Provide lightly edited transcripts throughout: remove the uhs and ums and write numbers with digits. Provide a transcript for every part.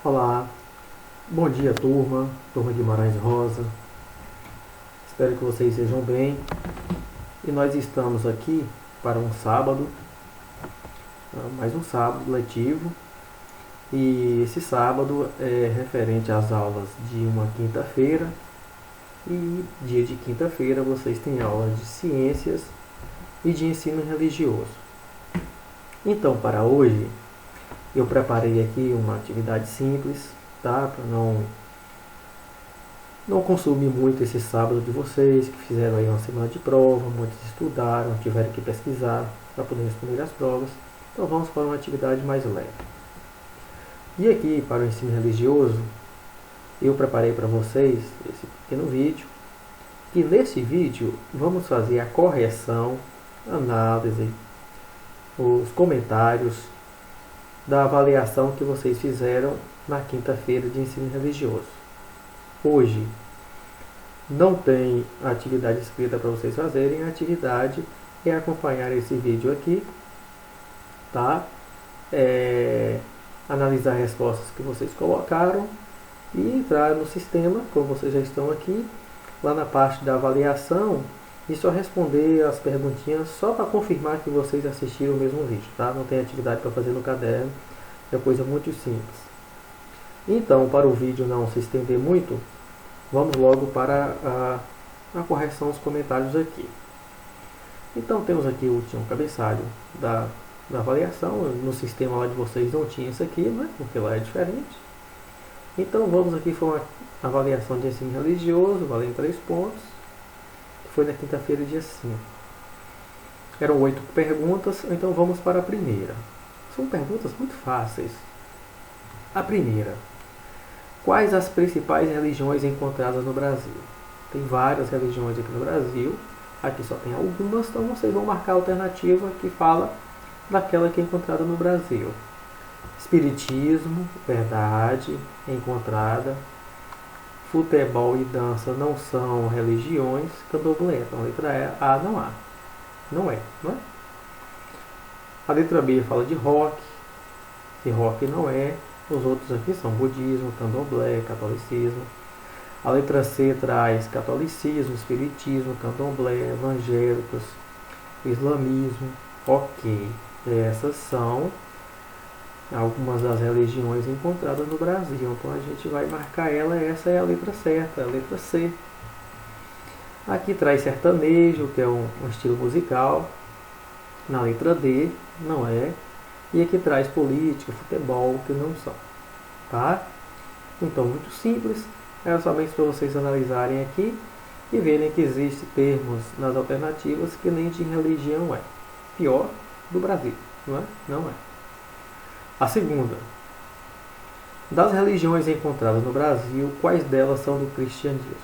Olá, bom dia turma, turma de Guimarães Rosa. Espero que vocês estejam bem. E nós estamos aqui para um sábado, mais um sábado letivo. E esse sábado é referente às aulas de uma quinta-feira. E dia de quinta-feira vocês têm aulas de ciências e de ensino religioso. Então, para hoje, eu preparei aqui uma atividade simples, tá? Para não consumir muito esse sábado de vocês, que fizeram aí uma semana de prova, muitos estudaram, tiveram que pesquisar para poder responder as provas. Então vamos para uma atividade mais leve. E aqui, para o ensino religioso, eu preparei para vocês esse pequeno vídeo. E nesse vídeo vamos fazer a correção, análise, os comentários da avaliação que vocês fizeram na quinta-feira de ensino religioso. Hoje não tem atividade escrita para vocês fazerem, a atividade é acompanhar esse vídeo aqui, tá? Analisar as respostas que vocês colocaram e entrar no sistema, como vocês já estão aqui, lá na parte da avaliação, e só responder as perguntinhas só para confirmar que vocês assistiram o mesmo vídeo, tá? Não tem atividade para fazer no caderno, é coisa muito simples. Então, para o vídeo não se estender muito, vamos logo para a correção dos comentários aqui. Então, temos aqui o último cabeçalho da avaliação. No sistema lá de vocês não tinha isso aqui, né? Porque lá é diferente. Então, vamos aqui para uma avaliação de ensino religioso, valendo 3 pontos, que foi na quinta-feira, dia 5. Eram 8 perguntas, então vamos para a primeira. São perguntas muito fáceis. A primeira: quais as principais religiões encontradas no Brasil? Tem várias religiões aqui no Brasil, aqui só tem algumas, então vocês vão marcar a alternativa que fala daquela que é encontrada no Brasil. Espiritismo, verdade, encontrada. Futebol e dança não são religiões. Candomblé, então a letra A não há. Não é. A letra B fala de rock, e rock não é. Os outros aqui são budismo, candomblé, catolicismo. A letra C traz catolicismo, espiritismo, candomblé, evangélicos, islamismo. Ok, essas são algumas das religiões encontradas no Brasil. Então a gente vai marcar ela, essa é a letra certa, a letra C. Aqui traz sertanejo, que é um estilo musical. Na letra D, não é. E aqui traz política, futebol, que não são. Tá? Então, muito simples. É somente para vocês analisarem aqui e verem que existem termos nas alternativas que nem de religião é. Pior do Brasil, não é? Não é. A segunda: das religiões encontradas no Brasil, quais delas são do cristianismo?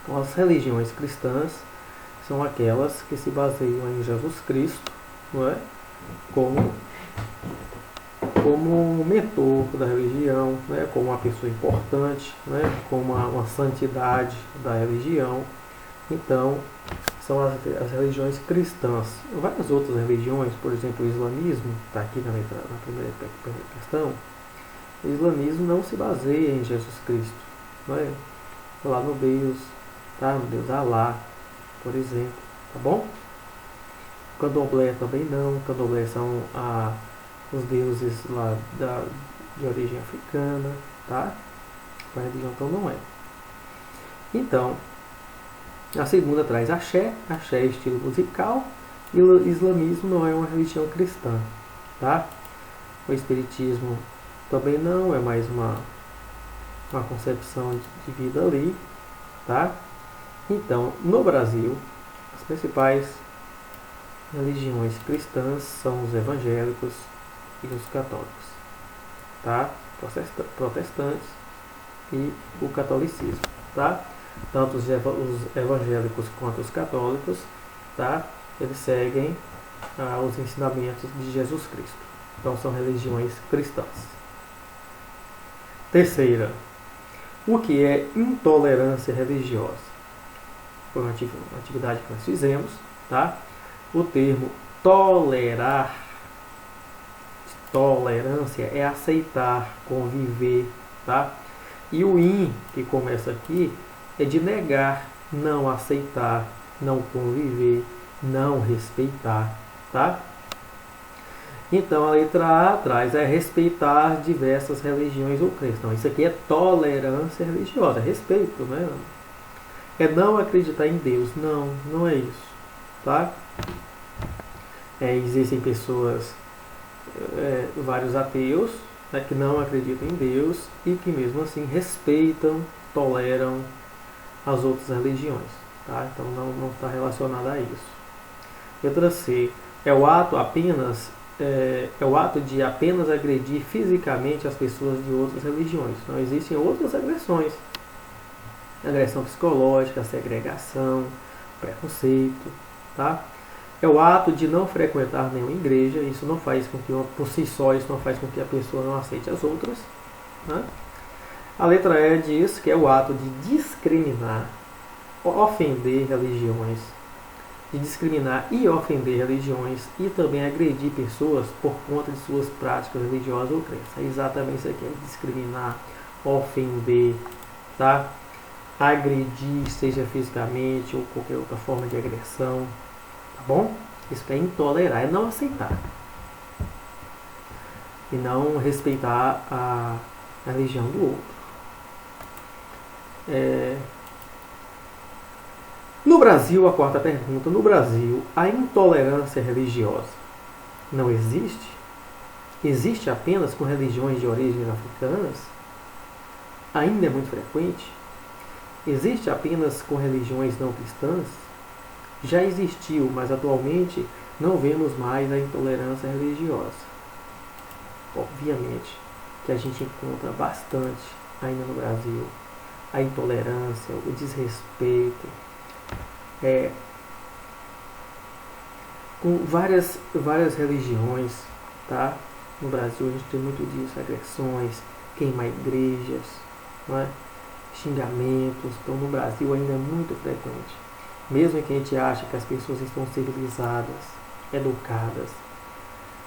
Então, as religiões cristãs são aquelas que se baseiam em Jesus Cristo, não é? Como mentor da religião, né? Como uma pessoa importante, né? Como uma santidade da religião. Então, são as religiões cristãs. Várias outras religiões, por exemplo, o islamismo, está aqui na primeira questão. O islamismo não se baseia em Jesus Cristo, não é? Lá no Deus, tá? No Deus Alá, por exemplo, tá bom? O candomblé também não. O candomblé são os deuses lá de origem africana, tá? A religião então não é. Então, a segunda traz axé. Axé é estilo musical. E o islamismo não é uma religião cristã, tá? O espiritismo também não, é mais uma concepção de vida ali, tá? Então, no Brasil, as principais religiões cristãs são os evangélicos e os católicos, tá? Protestantes e o catolicismo, tá? Tanto os evangélicos quanto os católicos, tá? Eles seguem os ensinamentos de Jesus Cristo. Então são religiões cristãs. Terceira: o que é intolerância religiosa? Foi uma atividade que nós fizemos, tá? O termo tolerar, Tolerância é aceitar, conviver, tá? E o in, que começa aqui, é de negar, não aceitar, não conviver, não respeitar, tá? Então a letra A traz é respeitar diversas religiões ou crenças. Então isso aqui é tolerância religiosa, é respeito, né? É não acreditar em Deus. Não, não é isso, tá? Existem pessoas, vários ateus, né, que não acreditam em Deus e que mesmo assim respeitam, toleram as outras religiões, tá? Então não está relacionado a isso. Letra C é o ato de apenas agredir fisicamente as pessoas de outras religiões. Não existem outras agressões. Agressão psicológica, segregação, preconceito, tá? É o ato de não frequentar nenhuma igreja. Isso não faz com que, por si só, isso não faz com que a pessoa não aceite as outras, né? A letra E diz que é o ato de discriminar, ofender religiões, de discriminar e ofender religiões e também agredir pessoas por conta de suas práticas religiosas ou crenças. É exatamente isso aqui, é discriminar, ofender, tá? Agredir, seja fisicamente ou qualquer outra forma de agressão, tá bom? Isso é intolerar, é não aceitar e não respeitar a religião do outro. No Brasil, a quarta pergunta, no Brasil, a intolerância religiosa não existe? Existe apenas com religiões de origens africanas? Ainda é muito frequente? Existe apenas com religiões não cristãs? Já existiu, mas atualmente não vemos mais a intolerância religiosa. Obviamente que a gente encontra bastante ainda no Brasil a intolerância, o desrespeito, com várias religiões, tá? No Brasil a gente tem muito disso, agressões, queimar igrejas, não é? Xingamentos. Então no Brasil ainda é muito frequente. Mesmo que a gente ache que as pessoas estão civilizadas, educadas,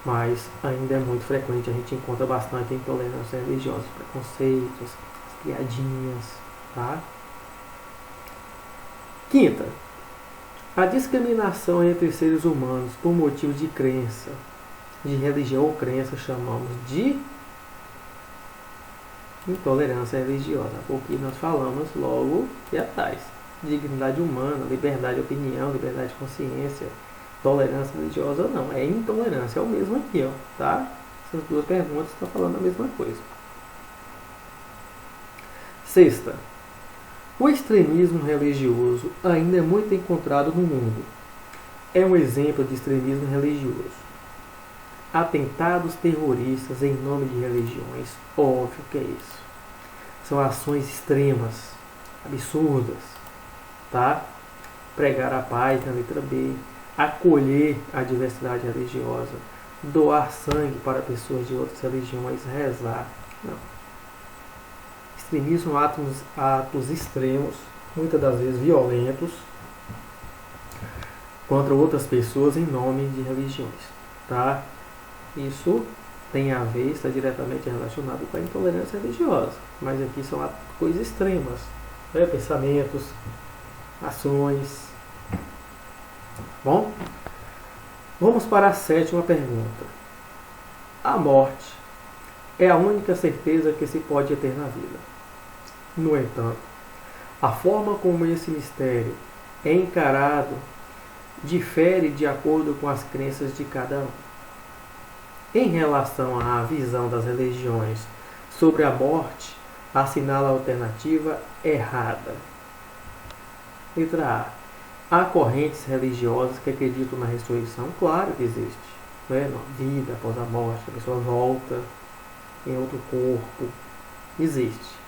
mas ainda é muito frequente, a gente encontra bastante intolerância religiosa, preconceitos, piadinhas, tá? Quinta, a discriminação entre seres humanos por motivo de crença, de religião ou crença, chamamos de intolerância religiosa, porque nós falamos logo aqui atrás. Dignidade humana, liberdade de opinião, liberdade de consciência, tolerância religiosa não, é intolerância, é o mesmo aqui, ó, tá? Essas duas perguntas estão falando a mesma coisa. Sexta, o extremismo religioso ainda é muito encontrado no mundo. É um exemplo de extremismo religioso. Atentados terroristas em nome de religiões, óbvio que é isso. São ações extremas, absurdas, tá? Pregar a paz na letra B, acolher a diversidade religiosa, doar sangue para pessoas de outras religiões, rezar. Não. Extremismo, atos extremos, muitas das vezes violentos, contra outras pessoas em nome de religiões, tá? Isso tem a ver, está diretamente relacionado com a intolerância religiosa, mas aqui são coisas extremas, né? Pensamentos, ações. Bom, vamos para a sétima pergunta. A morte é a única certeza que se pode ter na vida. No entanto, a forma como esse mistério é encarado difere de acordo com as crenças de cada um. Em relação à visão das religiões sobre a morte, assinala a alternativa errada. Letra A. Há correntes religiosas que acreditam na ressurreição? Claro que existe. Né? Na vida após a morte, a pessoa volta em outro corpo. Existe.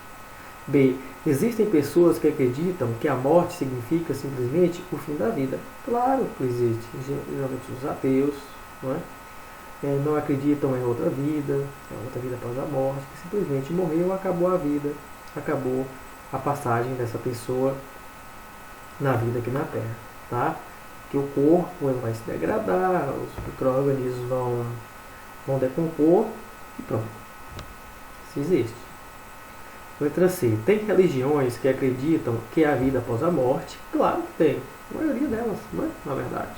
B. Existem pessoas que acreditam que a morte significa simplesmente o fim da vida. Claro que existe. Geralmente os ateus, não é? Não acreditam em outra vida após a morte, que simplesmente morreu, acabou a vida, acabou a passagem dessa pessoa na vida aqui na Terra, tá? Que o corpo vai se degradar, os micro-organismos vão vão decompor e pronto. Isso existe. Letra C. Tem religiões que acreditam que há vida após a morte? Claro que tem. A maioria delas, não é? Na verdade.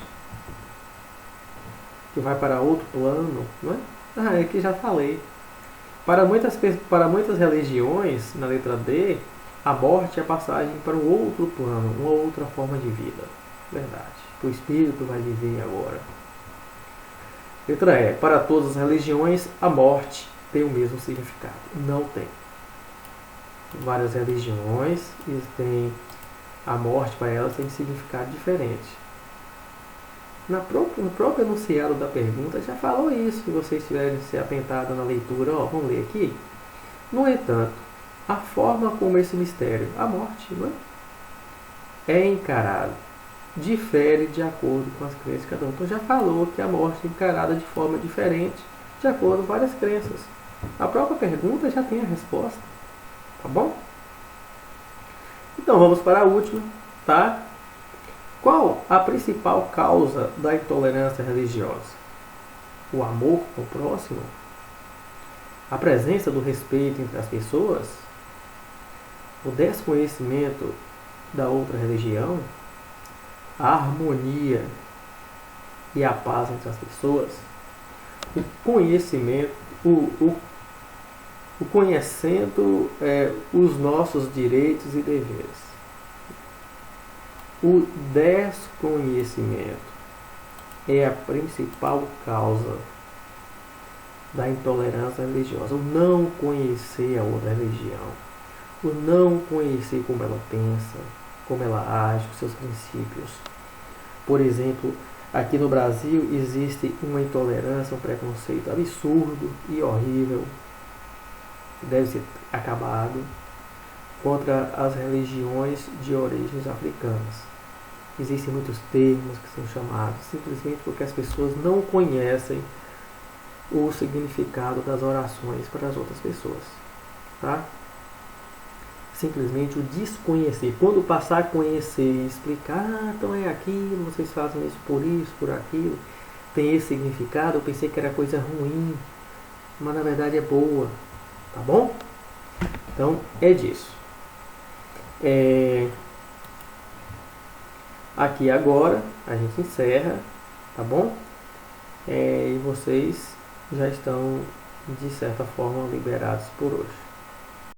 Que vai para outro plano, não é? Ah, é que já falei. Para muitas religiões, na letra D, a morte é a passagem para um outro plano, uma outra forma de vida. Verdade. O espírito vai viver agora. Letra E. Para todas as religiões, a morte tem o mesmo significado. Não tem. Várias religiões têm a morte para elas tem significado diferente. No próprio enunciado da pergunta já falou isso, se vocês tiverem se atentado na leitura, vamos ler aqui. No entanto, a forma como esse mistério, a morte, não é encarado, difere de acordo com as crenças de cada um. Então já falou que a morte é encarada de forma diferente, de acordo com várias crenças. A própria pergunta já tem a resposta, tá bom? Então vamos para a última, tá? Qual a principal causa da intolerância religiosa? O amor ao próximo? A presença do respeito entre as pessoas? O desconhecimento da outra religião? A harmonia e a paz entre as pessoas? O conhecimento, conhecendo os nossos direitos e deveres. O desconhecimento é a principal causa da intolerância religiosa. O não conhecer a outra religião. O não conhecer como ela pensa, como ela age, os seus princípios. Por exemplo, aqui no Brasil existe uma intolerância, um preconceito absurdo e horrível, que deve ser acabado, contra as religiões de origens africanas. Existem muitos termos que são chamados simplesmente porque as pessoas não conhecem o significado das orações para as outras pessoas, tá? Simplesmente o desconhecer. Quando passar a conhecer e explicar, então é aquilo, vocês fazem isso, por aquilo, tem esse significado, eu pensei que era coisa ruim, mas na verdade é boa, tá bom? Então é disso. Aqui agora a gente encerra, tá bom? E vocês já estão de certa forma liberados por hoje.